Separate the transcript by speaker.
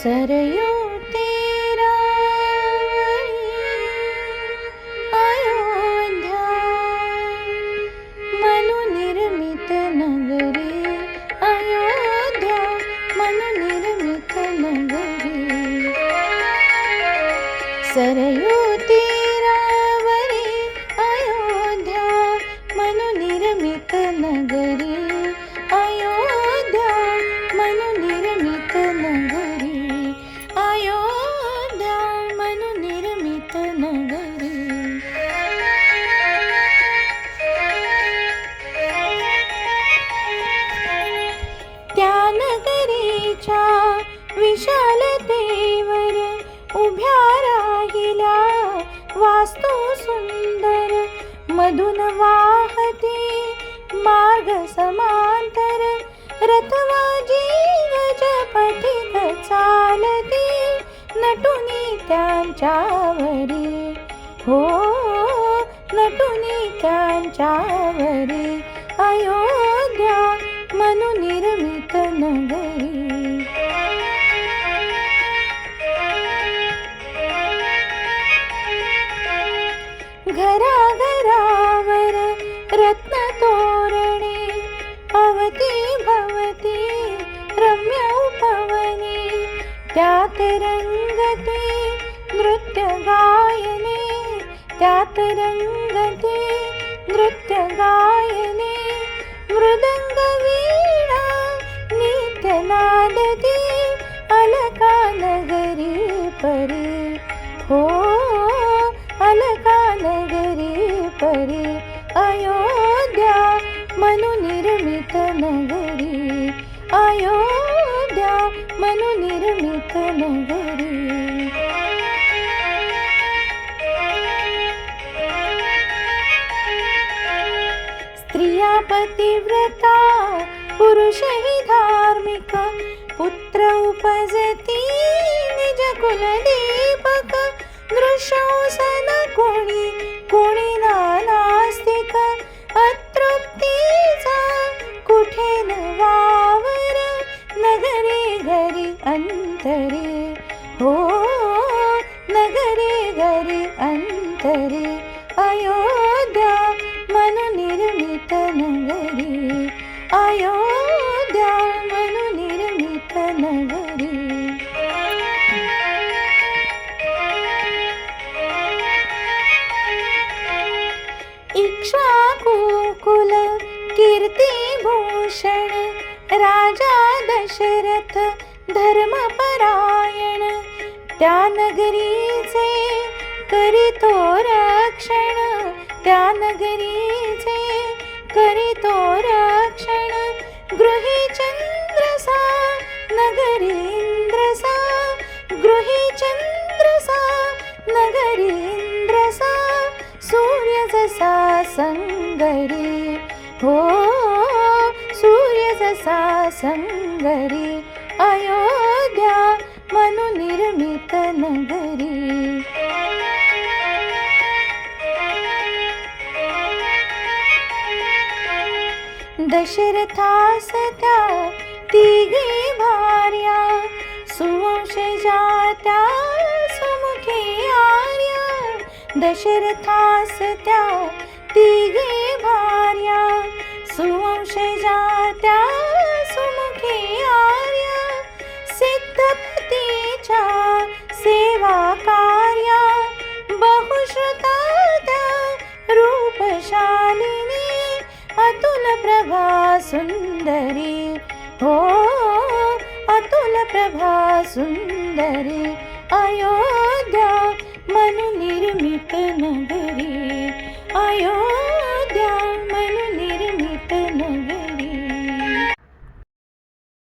Speaker 1: सरयू तेरावरी अयोध्या, मनुनिर्मित नगरी अयोध्या, मनुनिर्मित नगरी। सरयू तेरावरी अयोध्या, मनुनिर्मित नगरी अयोध्या, मनुनिर्मित नगरी अयोध्या, मनुनिर्मित नगरी। त्या नगरीच्या विशालतेवर उभ्या राहिल्या वास्तू सुंदर, मधुन वाहते मार्ग समांतर, रथवाजी गजपथिक चालते नटुनी त्यांच्यावरी, हो नटुनी त्यांच्यावरी अयोध्या, मनुनिर्मित नगरी। घराघरावर रत्न तोरणे, अवती भवती रम्य उपवने, त्यात रंगते नृत्य गायने, त्यात रंगते नृत्य गायने, मृदंग वीणा नित्य नादते अलका नगरी परी, हो अलका नगरी परी अयोध्या, मनुनिर्मित नगरी अयोध्या, मनुनिर्मित नगरी। स्त्रिया पतिव्रता पुरुषही धार्मिक, पुत्र उपजती निज कुलदीपक, दृश्योसन कोणी कोणी नास्तिक, अतृप्तीचा कुठे न वावर, नगरी घरी अंतरी, हो नगरी घरी अंतरी अयोध्या, मनुनिर्मित नगरी अयोध्या, मनुनिर्मित नगरी। इक्ष्वाकुकुल कीर्तिभूषण, राजा दशरथ धर्मपरायण, त्या नगरीचे करितो रक्षण, त्या नगरीचे करितो रक्षण, गृही चंद्रसा नगरींद्रसा, गृही चंद्रसा नगरींद्रसा, सूर्य जसा संगरी, हो सूर्य जसा संगरी अयोध्या, मनुनिर्मित नगरी। दशरथास त्या तिघी भार्या, सुवंशजा त्या सुमुखी आर्या, दशरथास त्या तिघी भार्या, सुवंशजा त्या सुमुखी आर्या, सिद्धपतीच्या सेवा कार्या, बहुश्रुता त्या रूपशालिनी, अतुल प्रभा सुंदरी, हो अतुल प्रभा सुंदरी अयोध्या, मनुनिर्मित नगरी अयोध्या।